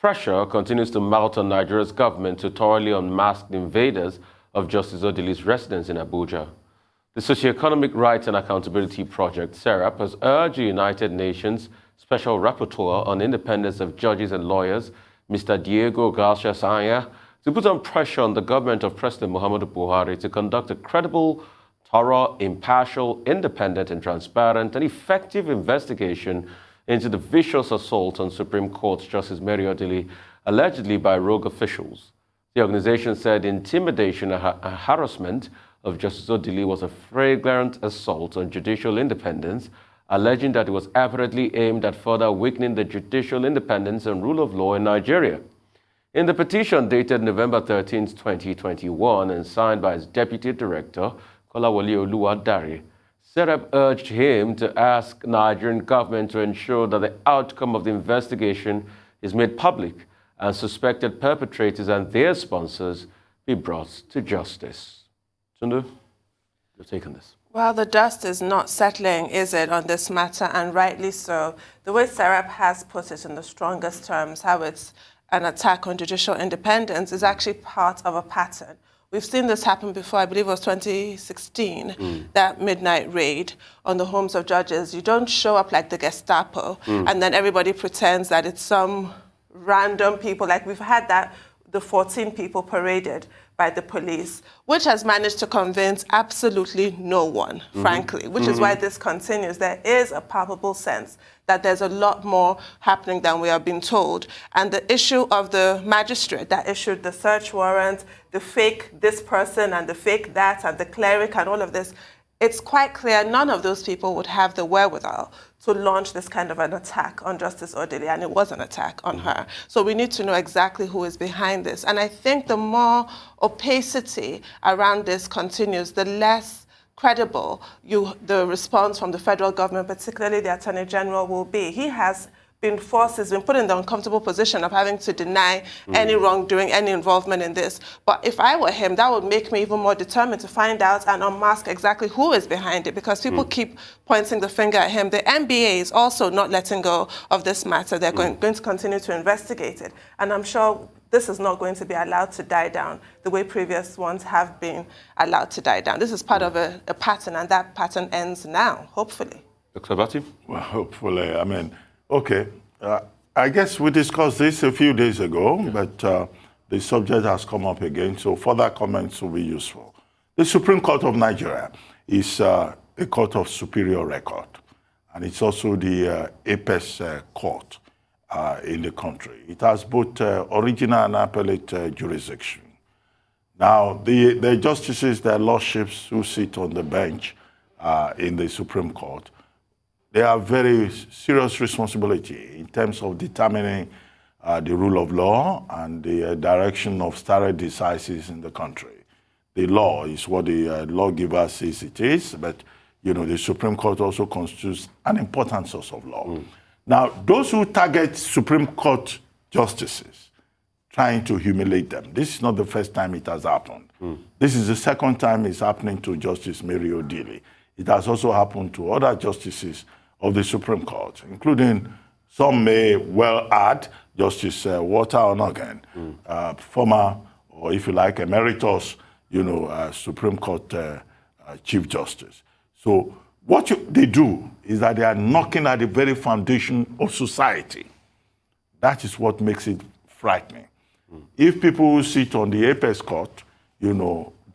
Pressure continues to mount on Nigeria's government to thoroughly unmask the invaders of Justice Odili'S residence in Abuja. The Socioeconomic Rights and Accountability Project, Serap, has urged the United Nations Special Rapporteur on Independence of Judges and Lawyers, Mr. Diego Garcia Sanya, to put on pressure on the government of President Muhammadu Buhari to conduct a credible, thorough, impartial, independent and transparent and effective investigation into the vicious assault on Supreme Court Justice Mary Odili, allegedly by rogue officials. The organization said intimidation and harassment of Justice Odili was a flagrant assault on judicial independence, alleging that it was apparently aimed at further weakening the judicial independence and rule of law in Nigeria. In the petition dated November 13, 2021, and signed by its Deputy Director, Kolawole Oluwadare, Serap urged him to ask Nigerian government to ensure that the outcome of the investigation is made public and suspected perpetrators and their sponsors be brought to justice. Tundu, your take on this? Well, the dust is not settling, is it, on this matter, and rightly so. The way Serap has put it in the strongest terms, how it's an attack on judicial independence, is actually part of a pattern. We've seen this happen before. I believe it was 2016, that midnight raid on the homes of judges. You don't show up like the Gestapo, and then everybody pretends that it's some random people. Like we've had that, the 14 people paraded by the police, which has managed to convince absolutely no one, frankly, which is why this continues. There is a palpable sense that there's a lot more happening than we are being told. And the issue of the magistrate that issued the search warrant, the fake this person and the fake that and the cleric and all of this, it's quite clear none of those people would have the wherewithal to launch this kind of an attack on Justice Odili, and it was an attack on her. So we need to know exactly who is behind this. And I think the more opacity around this continues, the less credible the response from the federal government, particularly the Attorney General, will be. He has been put in the uncomfortable position of having to deny any wrongdoing, any involvement in this. But if I were him, that would make me even more determined to find out and unmask exactly who is behind it, because people keep pointing the finger at him. The NBA is also not letting go of this matter. They're going to continue to investigate it. And I'm sure this is not going to be allowed to die down the way previous ones have been allowed to die down. This is part of a pattern, and that pattern ends now, hopefully. Dr. Abati? Well, hopefully. I mean, okay. I guess we discussed this a few days ago, but the subject has come up again, so further comments will be useful. The Supreme Court of Nigeria is a court of superior record, and it's also the apex court in the country. It has both original and appellate jurisdiction. Now, the justices, their lordships who sit on the bench in the Supreme Court, they have very serious responsibility in terms of determining the rule of law and the direction of stare decisis in the country. The law is what the lawgiver says it is, but the Supreme Court also constitutes an important source of law. Now, those who target Supreme Court justices, trying to humiliate them, this is not the first time it has happened. This is the second time it's happening to Justice Mary Odili. It has also happened to other justices of the Supreme Court, including, some may well add, Justice Walter Onogen, former, or if you like, emeritus, Supreme Court Chief Justice. So what they do is that they are knocking at the very foundation of society. That is what makes it frightening. If people who sit on the apex court, do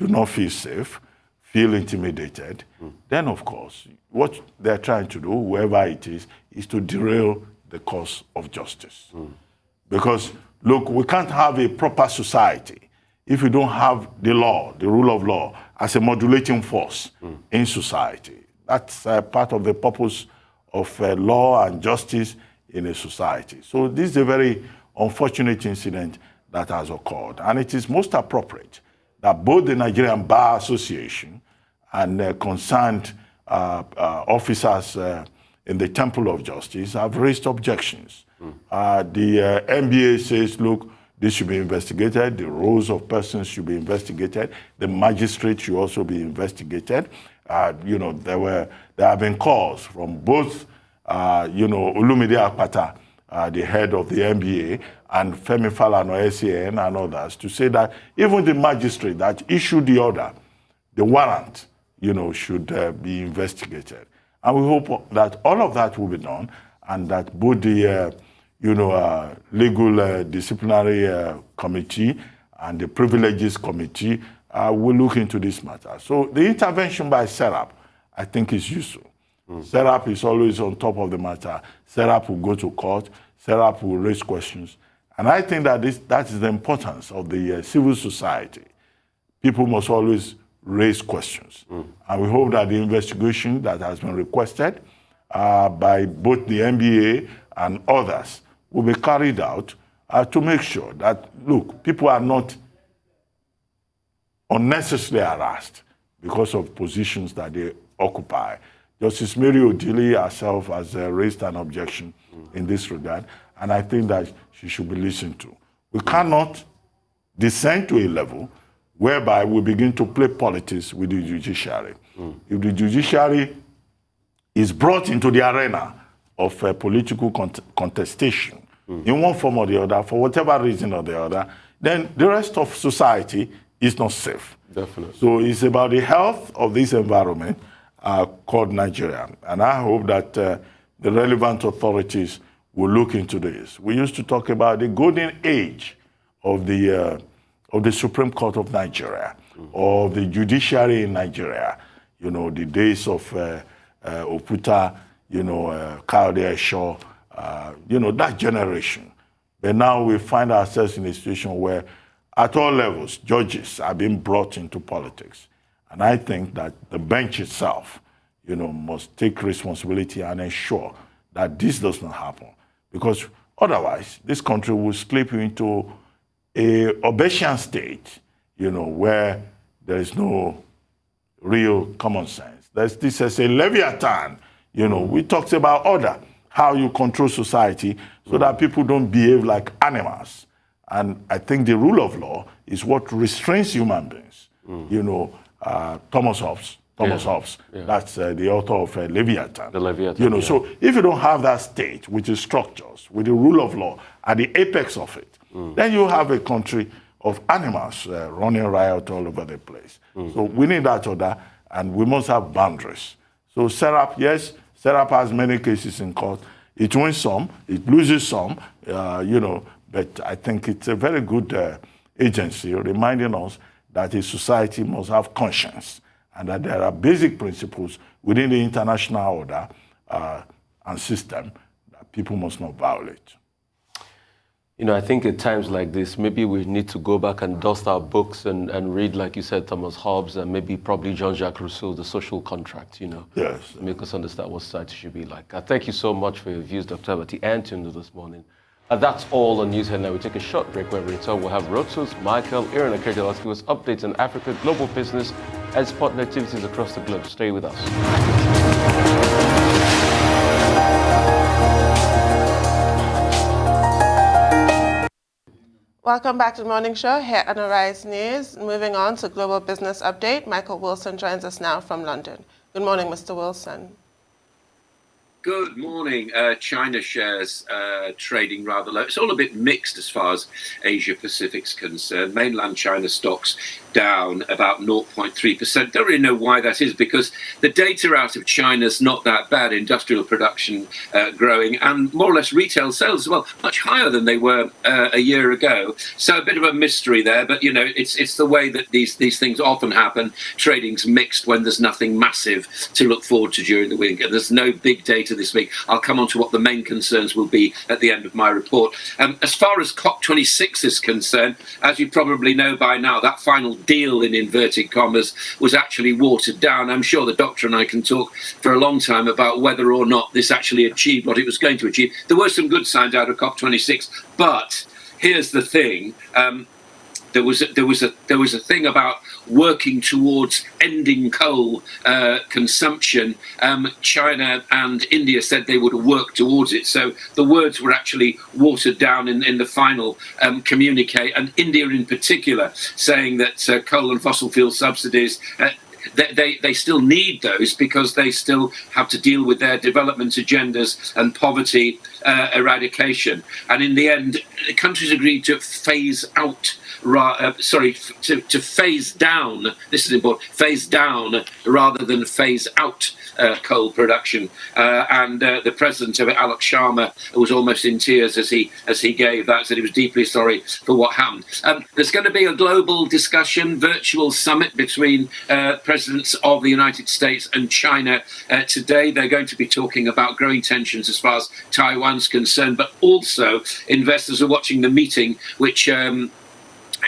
not feel safe, feel intimidated, then of course, what they're trying to do, whoever it is to derail the cause of justice. Because, look, we can't have a proper society if we don't have the law, the rule of law, as a modulating force in society. That's part of the purpose of law and justice in a society. So this is a very unfortunate incident that has occurred. And it is most appropriate that both the Nigerian Bar Association and concerned officers in the Temple of Justice have raised objections. The NBA says, look, this should be investigated. The roles of persons should be investigated. The magistrate should also be investigated. There have been calls from both, Olumide Akpata the head of the NBA, and Femi Falana, SAN, and others, to say that even the magistrate that issued the order, the warrant, should be investigated. And we hope that all of that will be done, and that both the, legal disciplinary committee and the privileges committee will look into this matter. So the intervention by Serap, I think, is useful. Serap is always on top of the matter. Serap will go to court. Serap will raise questions. And I think that that is the importance of the civil society. People must always raise questions. And we hope that the investigation that has been requested by both the NBA and others will be carried out to make sure that, look, people are not unnecessarily harassed because of positions that they occupy. Justice Mary Odili herself has raised an objection in this regard, and I think that she should be listened to. We cannot descend to a level whereby we begin to play politics with the judiciary. If the judiciary is brought into the arena of political contestation in one form or the other, for whatever reason or the other, then the rest of society is not safe. Definitely. So it's about the health of this environment called Nigeria. And I hope that the relevant authorities will look into this. We used to talk about the golden age of the Supreme Court of Nigeria, of the judiciary in Nigeria. The days of Oputa, Kayode Esho, that generation. But now we find ourselves in a situation where at all levels, judges are being brought into politics. And I think that the bench itself, must take responsibility and ensure that this does not happen. Because otherwise, this country will slip into a Obesian state, where there is no real common sense. This is a Leviathan. We talked about order, how you control society so that people don't behave like animals. And I think the rule of law is what restrains human beings. Thomas Hobbes, that's the author of Leviathan. The Leviathan, So if you don't have that state, which is structures, with the rule of law at the apex of it, then you have a country of animals running riot all over the place. So we need that order, and we must have boundaries. So Serap, yes, Serap has many cases in court. It wins some, it loses some, but I think it's a very good agency reminding us that a society must have conscience and that there are basic principles within the international order and system that people must not violate. I think at times like this, maybe we need to go back and dust our books and read, like you said, Thomas Hobbes and maybe probably Jean-Jacques Rousseau, The Social Contract, Yes. Make us understand what society should be like. Thank you so much for your views, Dr. Abati and Tunde this morning. That's all on News Headline. We take a short break. When we return, we'll have Rotus, Michael, Aaron, and Kejal give us updates on Africa, global business, and sport activities across the globe. Stay with us. Welcome back to the Morning Show here at HRISE News. Moving on to global business update, Michael Wilson joins us now from London. Good morning, Mr. Wilson. Good morning. China shares trading rather low. It's all a bit mixed as far as Asia Pacific's concerned. Mainland China stocks down about 0.3%. Don't really know why that is, because the data out of China's not that bad. Industrial production growing, and more or less retail sales as well, much higher than they were a year ago. So a bit of a mystery there, but it's the way that these things often happen. Trading's mixed when there's nothing massive to look forward to during the week, and there's no big data this week. I'll come on to what the main concerns will be at the end of my report. As far as COP26 is concerned, as you probably know by now, that final deal in inverted commas was actually watered down. I'm sure the doctor and I can talk for a long time about whether or not this actually achieved what it was going to achieve. There were some good signs out of COP26, but here's the thing. There was a thing about working towards ending coal consumption. China and India said they would work towards it. So the words were actually watered down in the final communique, and India in particular saying that coal and fossil fuel subsidies they still need those because they still have to deal with their development agendas and poverty eradication. And in the end, countries agreed to phase out. To phase down. This is important. Phase down rather than phase out coal production. And the president of it, Alok Sharma, was almost in tears as he gave that. Said he was deeply sorry for what happened. There's going to be a global discussion, virtual summit between presidents of the United States and China today. They're going to be talking about growing tensions as far as Taiwan's concerned, but also investors are watching the meeting, which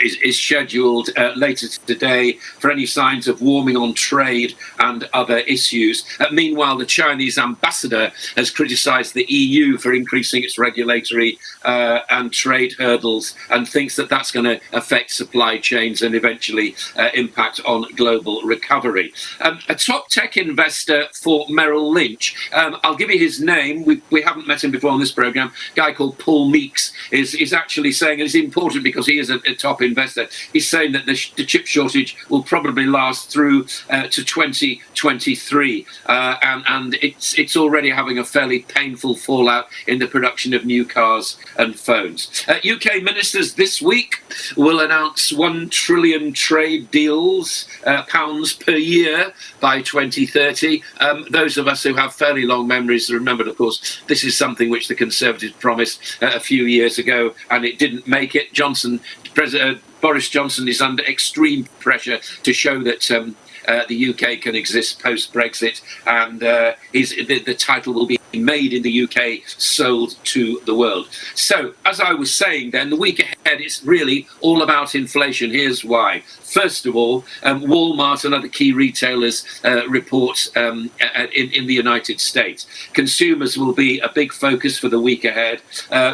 is scheduled later today for any signs of warming on trade and other issues. Meanwhile, the Chinese ambassador has criticised the EU for increasing its regulatory and trade hurdles and thinks that that's going to affect supply chains and eventually impact on global recovery. A top tech investor for Merrill Lynch, I'll give you his name. We haven't met him before on this programme. A guy called Paul Meeks is actually saying, and it's important because he is a top investor, he's saying that the chip shortage will probably last through to 2023, and it's already having a fairly painful fallout in the production of new cars and phones. UK ministers this week will announce 1 trillion trade deals, pounds per year by 2030. Those of us who have fairly long memories remember, of course, this is something which the Conservatives promised a few years ago, and it didn't make it. Boris Johnson is under extreme pressure to show that the UK can exist post-Brexit, and the title will be made in the UK, sold to the world. So, as I was saying then, the week ahead is really all about inflation. Here's why. First of all, Walmart and other key retailers report in the United States. Consumers will be a big focus for the week ahead.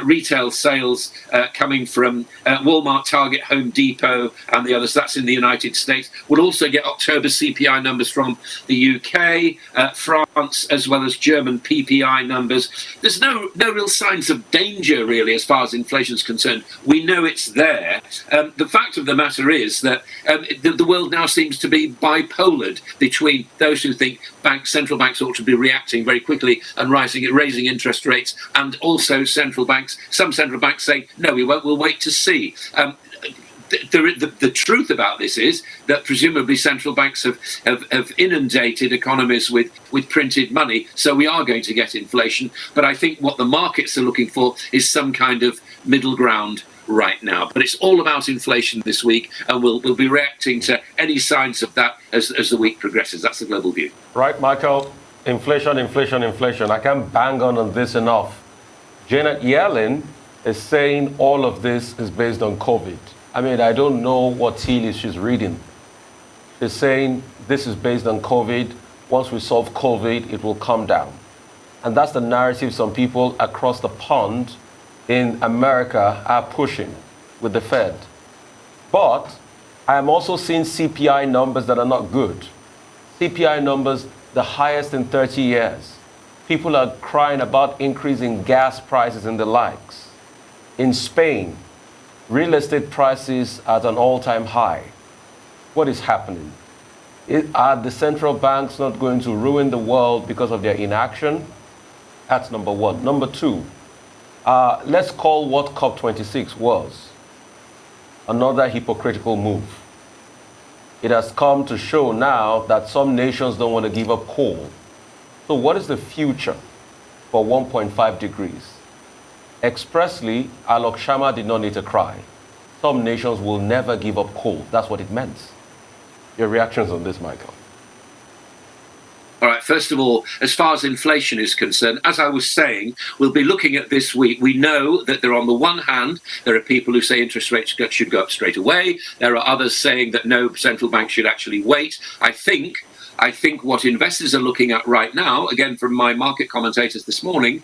Retail sales coming from Walmart, Target, Home Depot and the others, that's in the United States. We'll also get October CPI numbers from the UK, France, as well as German PPI numbers. There's no real signs of danger, really, as far as inflation is concerned. We know it's there. The fact of the matter is that the world now seems to be bipolared between those who think central banks ought to be reacting very quickly and raising interest rates, and also some central banks saying, no, we won't, we'll wait to see. The truth about this is that presumably central banks have inundated economies with printed money, so we are going to get inflation. But I think what the markets are looking for is some kind of middle ground right now. But it's all about inflation this week, and we'll be reacting to any signs of that as the week progresses. That's the global view. Right, Michael. Inflation. I can't bang on this enough. Janet Yellen is saying all of this is based on COVID. I mean, I don't know what tea leaves she's reading. She's saying this is based on COVID. Once we solve COVID, it will come down. And that's the narrative some people across the pond in America are pushing with the Fed. But I am also seeing CPI numbers that are not good. CPI numbers, the highest in 30 years. People are crying about increasing gas prices and the likes. In Spain, real estate prices at an all-time high. What is happening? Are the central banks not going to ruin the world because of their inaction? That's number one. Number two, let's call what COP26 was another hypocritical move. It has come to show now that some nations don't want to give up coal. So what is the future for 1.5 degrees? Expressly, Alok Sharma did not need to cry. Some nations will never give up coal. That's what it meant. Your reactions on this, Michael? All right, first of all, as far as inflation is concerned, as I was saying, we'll be looking at this week. We know that on the one hand, there are people who say interest rates should go up straight away. There are others saying that no, central bank should actually wait. I think what investors are looking at right now, again from my market commentators this morning,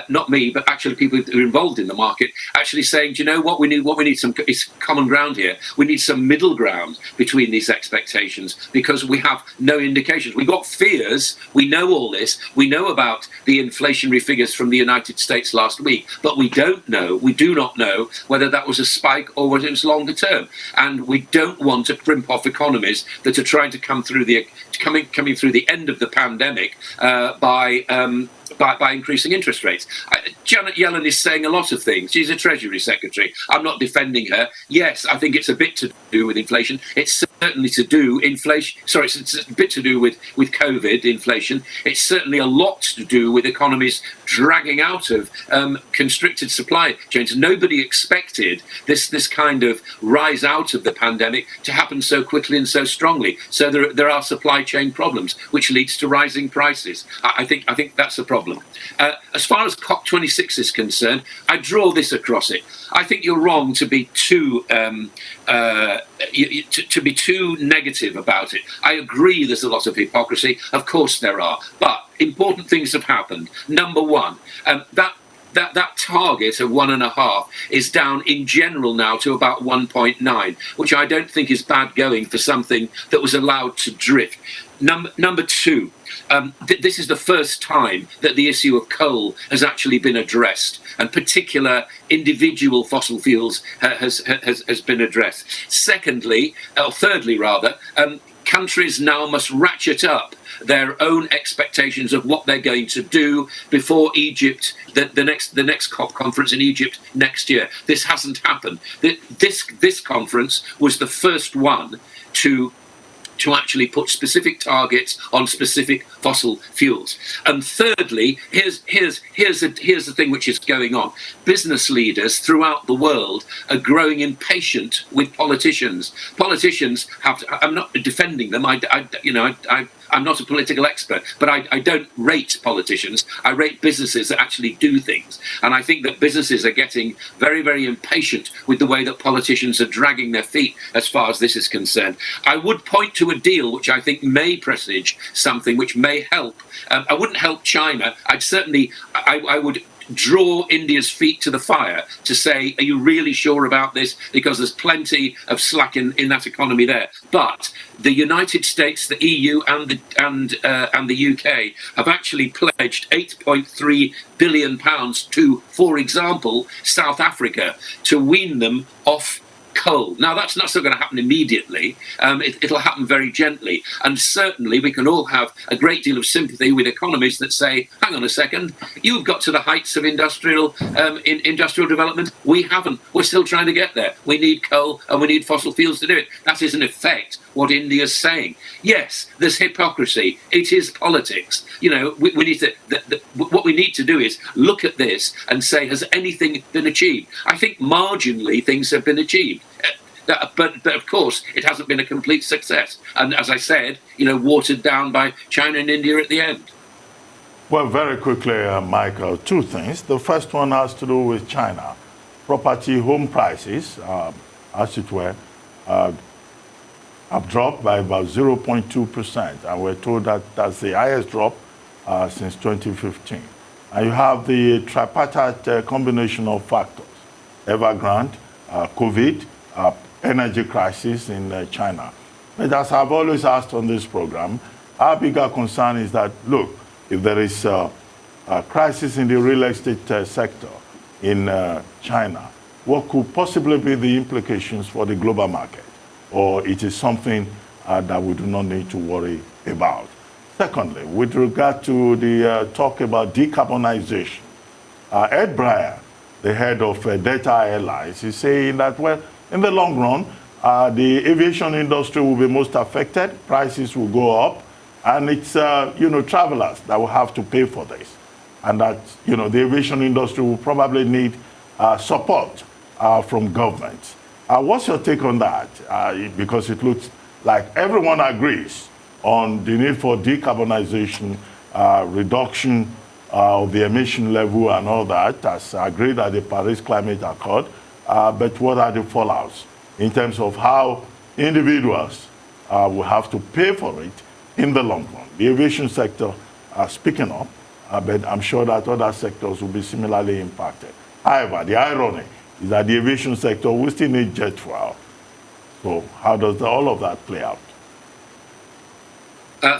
not me, but actually people who are involved in the market, actually saying, do you know what we need? What we need is common ground here. We need some middle ground between these expectations because we have no indications. We've got fears We know all this. We know about the inflationary figures from the United States last week, but we do not know whether that was a spike or whether it was longer term. And we don't want to crimp off economies that are trying to come through coming through the end of the pandemic by increasing interest rates. Janet Yellen is saying a lot of things. She's a Treasury Secretary. I'm not defending her. Yes, I think it's a bit to do with inflation. It's certainly to do it's a bit to do with COVID inflation. It's certainly a lot to do with economies dragging out of constricted supply chains. Nobody expected this kind of rise out of the pandemic to happen so quickly and so strongly. So there are supply chain problems, which leads to rising prices. I think that's a problem. As far as COP26 is concerned, I draw this across it. I think you're wrong to be too negative about it. I agree there's a lot of hypocrisy. Of course there are. But important things have happened. Number one, that target of 1.5 is down in general now to about 1.9, which I don't think is bad going for something that was allowed to drift. Number two, this is the first time that the issue of coal has actually been addressed, and particular individual fossil fuels has been addressed. Thirdly, countries now must ratchet up their own expectations of what they're going to do before Egypt, the next COP conference in Egypt next year. This hasn't happened. This conference was the first one to actually put specific targets on specific fossil fuels. And thirdly, here's the thing which is going on. Business leaders throughout the world are growing impatient with politicians. Politicians have to, I'm not defending them. I'm not a political expert, but I don't rate politicians. I rate businesses that actually do things. And I think that businesses are getting very, very impatient with the way that politicians are dragging their feet as far as this is concerned. I would point to a deal which I think may presage something which may help. I wouldn't help China. I would draw India's feet to the fire to say, are you really sure about this? Because there's plenty of slack in that economy there. But the United States, the EU, and the UK have actually pledged £8.3 billion to, for example, South Africa to wean them off coal. Now, that's not going to happen immediately. It'll happen very gently. And certainly we can all have a great deal of sympathy with economies that say, hang on a second, you've got to the heights of industrial development. We haven't. We're still trying to get there. We need coal and we need fossil fuels to do it. That is in effect what India's saying. Yes, there's hypocrisy. It is politics. We need to. What we need to do is look at this and say, has anything been achieved? I think marginally things have been achieved. But of course, it hasn't been a complete success. And as I said, watered down by China and India at the end. Well, very quickly, Michael, two things. The first one has to do with China. Property home prices, as it were, have dropped by about 0.2%. And we're told that that's the highest drop since 2015. And you have the tripartite combination of factors: Evergrande, COVID, energy crisis in China. But as I've always asked on this program, our bigger concern is that, look, if there is a crisis in the real estate sector in China, what could possibly be the implications for the global market? Or it is something that we do not need to worry about. Secondly, with regard to the talk about decarbonization, Ed Breyer, the head of Delta Airlines, is saying that, well, in the long run, the aviation industry will be most affected, prices will go up, and it's, travelers that will have to pay for this. And that, the aviation industry will probably need support from governments. What's your take on that? Because it looks like everyone agrees on the need for decarbonization, reduction of the emission level and all that, as agreed at the Paris Climate Accord. But what are the fallouts in terms of how individuals will have to pay for it in the long run? The aviation sector is picking up, but I'm sure that other sectors will be similarly impacted. However, the irony is that the aviation sector will still need jet fuel. So how does all of that play out?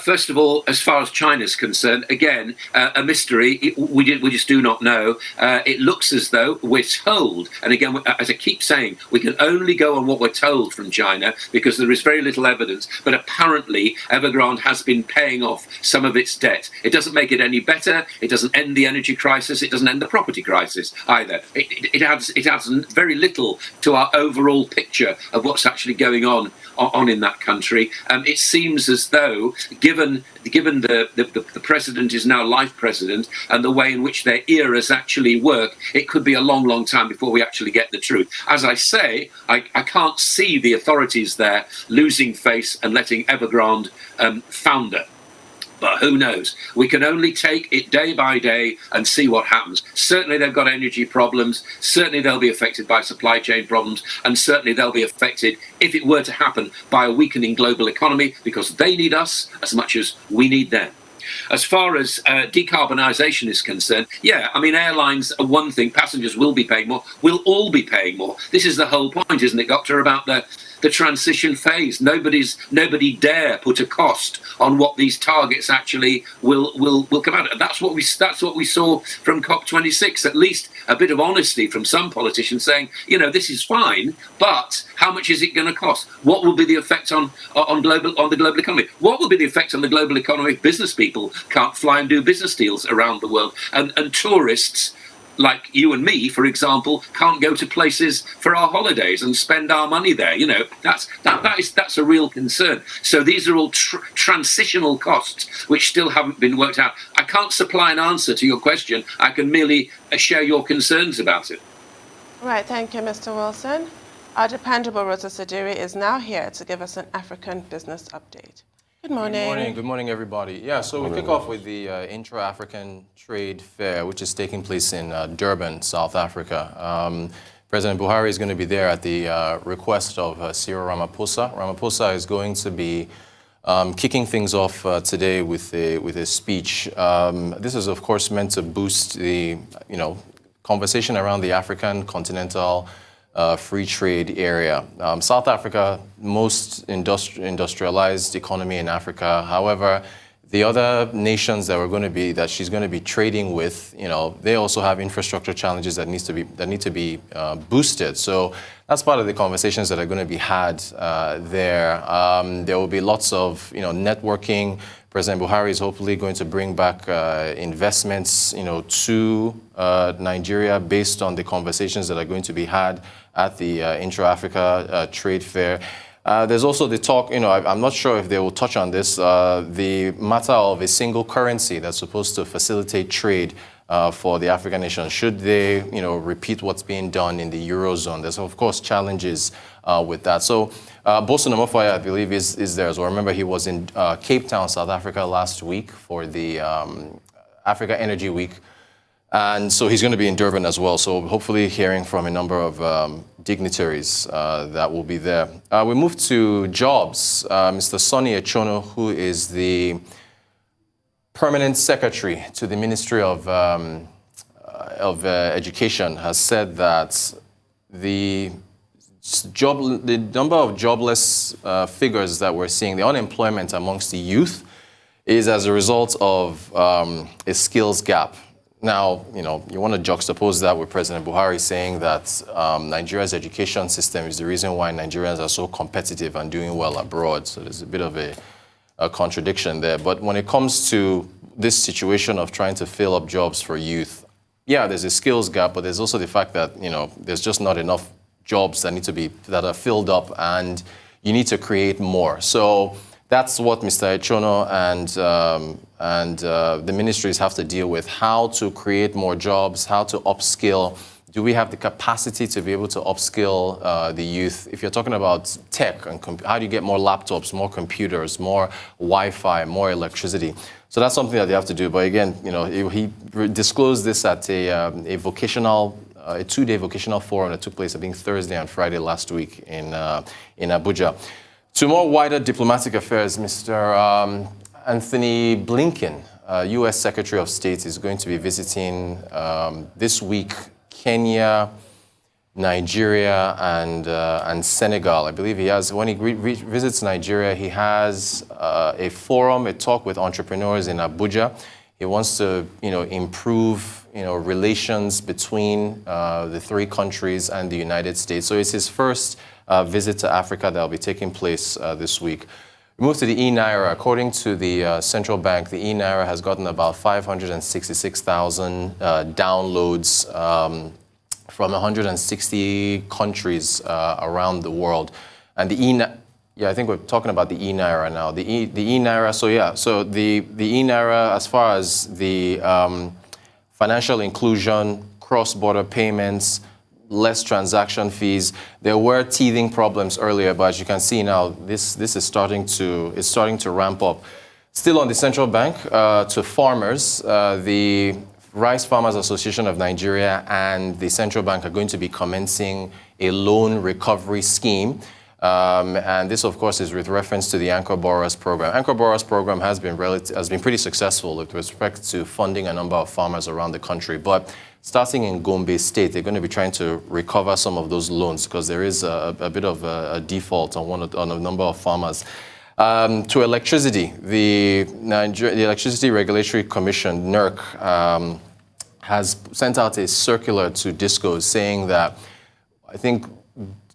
First of all, as far as China's concerned, again, a mystery. We just do not know. It looks as though we're told, and again, as I keep saying, we can only go on what we're told from China because there is very little evidence. But apparently, Evergrande has been paying off some of its debt. It doesn't make it any better. It doesn't end the energy crisis. It doesn't end the property crisis either. It adds very little to our overall picture of what's actually going on in that country. It seems as though, given the president is now life president and the way in which their eras actually work, it could be a long, long time before we actually get the truth. As I say, I can't see the authorities there losing face and letting Evergrande founder. But who knows? We can only take it day by day and see what happens. Certainly they've got energy problems. Certainly they'll be affected by supply chain problems. And certainly they'll be affected, if it were to happen, by a weakening global economy, because they need us as much as we need them. As far as decarbonisation is concerned, yeah, I mean, airlines are one thing. Passengers will be paying more. We'll all be paying more. This is the whole point, isn't it, Doctor, about the transition phase. Nobody dare put a cost on what these targets actually will come out. That's what we saw from COP26. At least a bit of honesty from some politicians saying, you know, this is fine, but how much is it going to cost? What will be the effect on the global economy? What will be the effect on the global economy if business people can't fly and do business deals around the world, and tourists like you and me, for example, can't go to places for our holidays and spend our money there? You know, that's a real concern. So these are all transitional costs which still haven't been worked out. I can't supply an answer to your question. I can merely share your concerns about it. Right, thank you, Mr. Wilson. Our dependable Rosa Sadiri is now here to give us an African business update. Good morning. Good morning, everybody. Yeah, so we kick off with the Intra-African Trade Fair, which is taking place in Durban, South Africa. President Buhari is going to be there at the request of Cyril Ramaphosa. Ramaphosa is going to be kicking things off today with a speech. This is, of course, meant to boost the conversation around the African continental free trade area. South Africa, most industrialized economy in Africa. However, the other nations that she's going to be trading with, they also have infrastructure challenges that need to be boosted. So that's part of the conversations that are going to be had there. There will be lots of networking. President Buhari is hopefully going to bring back investments, to Nigeria based on the conversations that are going to be had at the Intra-Africa Trade Fair. There's also the talk, I'm not sure if they will touch on this, the matter of a single currency that's supposed to facilitate trade for the African nations. Should they, repeat what's being done in the Eurozone? There's, of course, challenges with that. So Bosun Omofoya, I believe, is there as well. Remember, he was in Cape Town, South Africa last week for the Africa Energy Week. And so he's going to be in Durban as well. So hopefully hearing from a number of dignitaries that will be there. We move to jobs. Mr. Sonny Echono, who is the permanent secretary to the Ministry of Education, has said that the number of jobless figures that we're seeing, the unemployment amongst the youth, is as a result of a skills gap. Now, you want to juxtapose that with President Buhari saying that Nigeria's education system is the reason why Nigerians are so competitive and doing well abroad. So there's a bit of a contradiction there. But when it comes to this situation of trying to fill up jobs for youth, yeah, there's a skills gap, but there's also the fact that, there's just not enough jobs that are filled up, and you need to create more. So that's what Mr. Echono and the ministries have to deal with: how to create more jobs, how to upskill. Do we have the capacity to be able to upskill the youth? If you're talking about tech, and how do you get more laptops, more computers, more Wi-Fi, more electricity? So that's something that they have to do. But again, he disclosed this at a two-day vocational forum that took place, I think, Thursday and Friday last week in Abuja. To more wider diplomatic affairs, Mr. Anthony Blinken, U.S. Secretary of State, is going to be visiting this week Kenya, Nigeria and Senegal. I believe he has, when he visits Nigeria, he has a forum, a talk with entrepreneurs in Abuja. He wants to, improve, relations between the three countries and the United States. So it's his first visit to Africa that will be taking place this week. We move to the e-Naira. According to the central bank, the e-Naira has gotten about 566,000 downloads from 160 countries around the world. And I think we're talking about the e-Naira now. The e-Naira, so the e-Naira, as far as the financial inclusion, cross-border payments, less transaction fees. There were teething problems earlier, but as you can see now, this is starting to ramp up. Still on the central bank, to farmers, the Rice Farmers Association of Nigeria and the central bank are going to be commencing a loan recovery scheme. And this, of course, is with reference to the Anchor Borrowers Program. Anchor Borrowers Program has been pretty successful with respect to funding a number of farmers around the country. But starting in Gombe State, they're going to be trying to recover some of those loans because there is a bit of a default on a number of farmers. To electricity, the Electricity Regulatory Commission, NERC, has sent out a circular to DISCOs saying that I think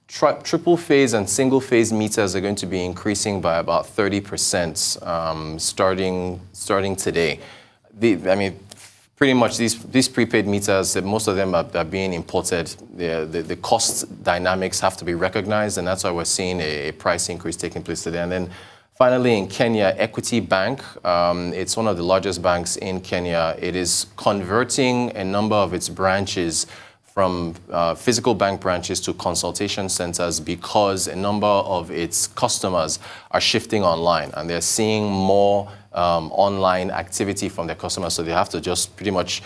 triple phase and single phase meters are going to be increasing by about 30% starting today. Pretty much these prepaid meters, most of them are being imported. The cost dynamics have to be recognized, and that's why we're seeing a price increase taking place today. And then finally, in Kenya, Equity Bank, it's one of the largest banks in Kenya. It is converting a number of its branches from physical bank branches to consultation centers because a number of its customers are shifting online, and they're seeing more online activity from their customers, so they have to just pretty much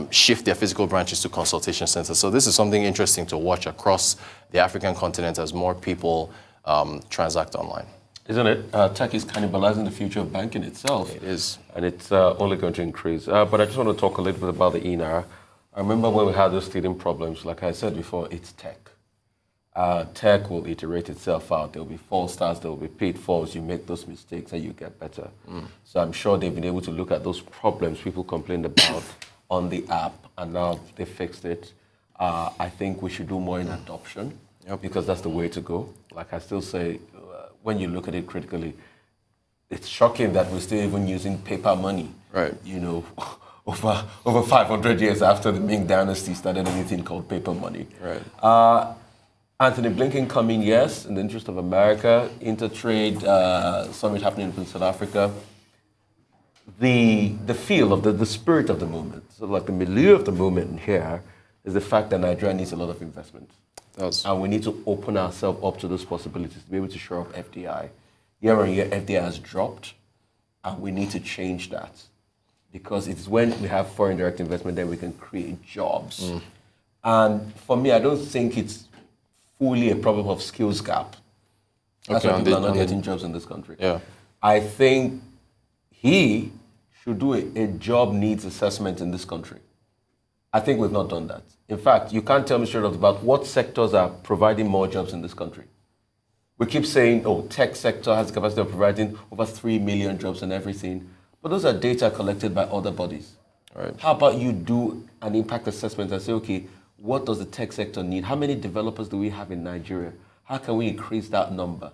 shift their physical branches to consultation centers. So this is something interesting to watch across the African continent as more people transact online. Isn't it? Tech is cannibalizing the future of banking itself. It is. And it's only going to increase. But I just want to talk a little bit about the e-Naira. I remember when we had those teething problems, like I said before, it's tech. Tech will iterate itself out. There will be false starts, there will be pitfalls. You make those mistakes and you get better. So I'm sure they've been able to look at those problems people complained about on the app, and now they fixed it. I think we should do more in adoption because that's the way to go. Like I still say, when you look at it critically, it's shocking that we're still even using paper money. Right. Over 500 years after the Ming Dynasty started anything called paper money. Right. Anthony Blinken coming, yes, in the interest of America. Intertrade summit happening in South Africa. The feel of the spirit of the movement, so like the milieu of the movement here, is the fact that Nigeria needs a lot of investment. And we need to open ourselves up to those possibilities to be able to shore up FDI. Year on year, FDI has dropped, and we need to change that. Because it's when we have foreign direct investment that we can create jobs. And for me, I don't think it's fully a problem of skills gap. That's why people are not getting jobs in this country. Yeah. I think he should do a job needs assessment in this country. I think we've not done that. In fact, you can't tell me straight up about what sectors are providing more jobs in this country. We keep saying, tech sector has the capacity of providing over 3 million jobs and everything. But those are data collected by other bodies. Right. How about you do an impact assessment and say, okay, what does the tech sector need? How many developers do we have in Nigeria? How can we increase that number?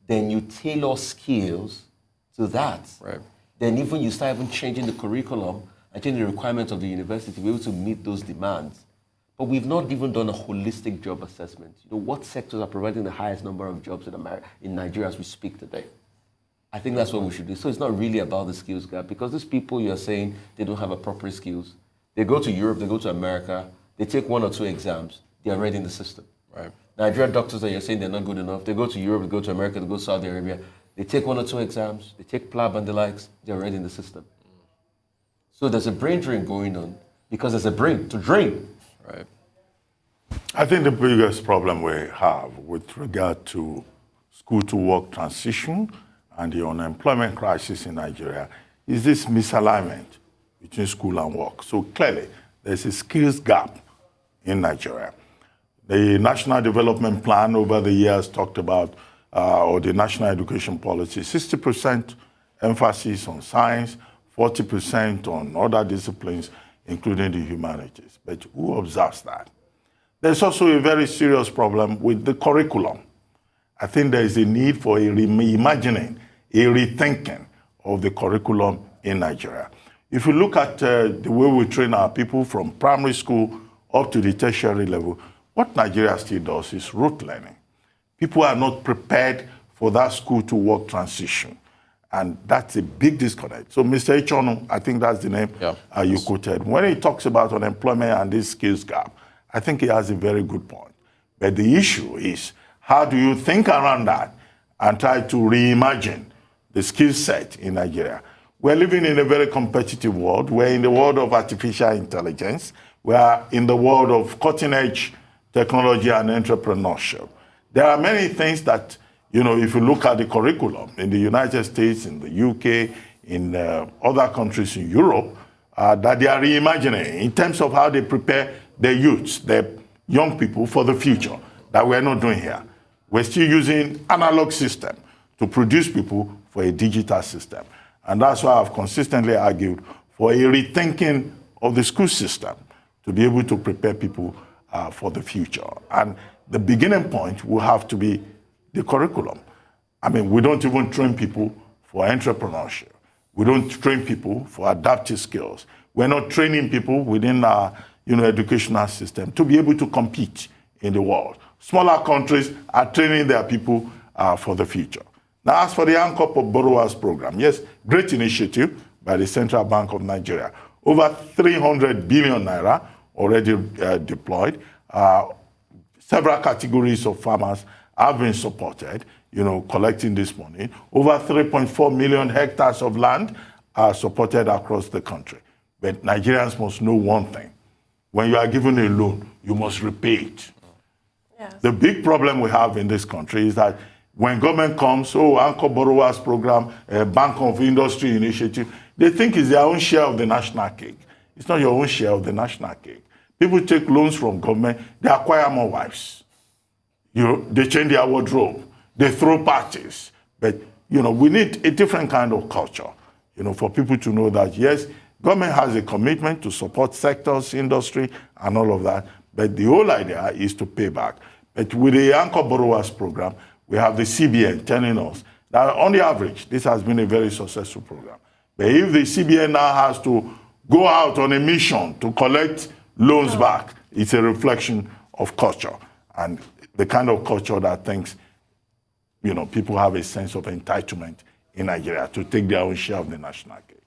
Then you tailor skills to that. Right. Then even you start even changing the curriculum and changing the requirements of the university to be able to meet those demands. But we've not even done a holistic job assessment. What sectors are providing the highest number of jobs in Nigeria as we speak today? I think that's what we should do. So it's not really about the skills gap, because these people you're saying they don't have appropriate skills. They go to Europe, they go to America, they take 1 or 2 exams, they are already in the system. Right. Nigerian doctors that you're saying they're not good enough, they go to Europe, they go to America, they go to Saudi Arabia, they take 1 or 2 exams, they take PLAB and the likes, they're already in the system. So there's a brain drain going on because there's a brain to drain. Right. I think the biggest problem we have with regard to school to work transition and the unemployment crisis in Nigeria is this misalignment between school and work. So clearly, there's a skills gap in Nigeria. The National Development Plan over the years talked about, or the National Education Policy, 60% emphasis on science, 40% on other disciplines, including the humanities. But who observes that? There's also a very serious problem with the curriculum. I think there is a need for a reimagining, a rethinking of the curriculum in Nigeria. If you look at the way we train our people from primary school up to the tertiary level, what Nigeria still does is rote learning. People are not prepared for that school-to-work transition. And that's a big disconnect. So Mr. Ichono, I think that's the name you quoted. When he talks about unemployment and this skills gap, I think he has a very good point. But the issue is, how do you think around that and try to reimagine the skill set in Nigeria? We're living in a very competitive world. We're in the world of artificial intelligence. We're in the world of cutting-edge technology and entrepreneurship. There are many things that, you know, if you look at the curriculum in the United States, in the UK, in other countries in Europe, that they are reimagining in terms of how they prepare their youths, their young people for the future, that we're not doing here. We're still using analog system to produce people for a digital system. And that's why I've consistently argued for a rethinking of the school system to be able to prepare people for the future. And the beginning point will have to be the curriculum. I mean, we don't even train people for entrepreneurship. We don't train people for adaptive skills. We're not training people within our educational system to be able to compete in the world. Smaller countries are training their people for the future. Now, as for the Anchor Borrowers Program, yes, great initiative by the Central Bank of Nigeria. Over 300 billion naira already deployed. Several categories of farmers have been supported, collecting this money. Over 3.4 million hectares of land are supported across the country. But Nigerians must know one thing. When you are given a loan, you must repay it. Yes. The big problem we have in this country is that when government comes, Anchor Borrowers Program, Bank of Industry Initiative, they think it's their own share of the national cake. It's not your own share of the national cake. People take loans from government, they acquire more wives. They change their wardrobe, they throw parties. But, we need a different kind of culture, for people to know that, yes, government has a commitment to support sectors, industry, and all of that. But the whole idea is to pay back. But with the Anchor Borrowers Program, we have the CBN telling us that on the average, this has been a very successful program. But if the CBN now has to go out on a mission to collect loans back, it's a reflection of culture. And the kind of culture that thinks, people have a sense of entitlement in Nigeria to take their own share of the national cake.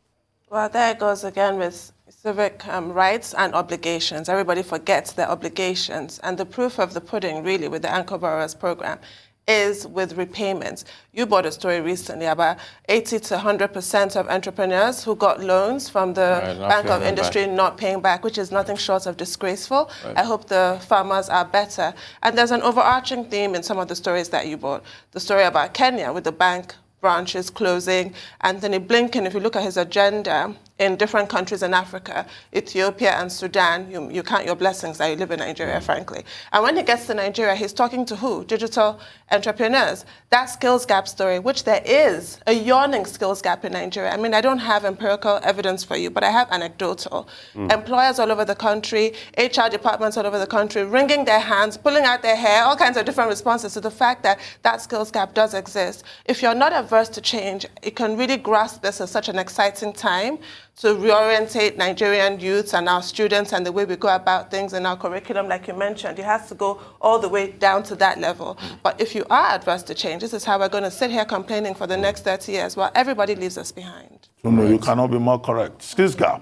Well, there it goes again with civic rights and obligations. Everybody forgets their obligations. And the proof of the pudding, really, with the Anchor Borrowers Program is with repayments. You brought a story recently about 80 to 100% of entrepreneurs who got loans from the Bank of Industry not paying back, which is nothing short of disgraceful. Right. I hope the farmers are better. And there's an overarching theme in some of the stories that you brought. The story about Kenya with the bank branches closing. Anthony Blinken, if you look at his agenda in different countries in Africa, Ethiopia and Sudan, you count your blessings that you live in Nigeria, frankly. And when he gets to Nigeria, he's talking to who? Digital entrepreneurs. That skills gap story, which there is a yawning skills gap in Nigeria. I mean, I don't have empirical evidence for you, but I have anecdotal. Employers all over the country, HR departments all over the country, wringing their hands, pulling out their hair, all kinds of different responses to the fact that that skills gap does exist. If you're not averse to change, you can really grasp this as such an exciting time to reorientate Nigerian youths and our students and the way we go about things in our curriculum, like you mentioned. It has to go all the way down to that level. But if you are adverse to change, this is how we're going to sit here complaining for the next 30 years while everybody leaves us behind. So no, you cannot be more correct. Skills gap.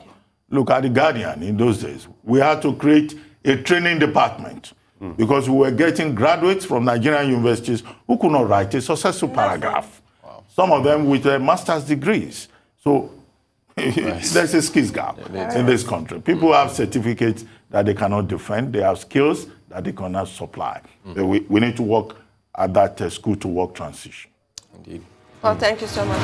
Look at The Guardian in those days. We had to create a training department because we were getting graduates from Nigerian universities who could not write a successful paragraph. Wow. Some of them with master's degrees. So there's a skills gap in this country. People have certificates that they cannot defend. They have skills that they cannot supply. We need to work at that school-to-work transition. Indeed. Well, thank you so much.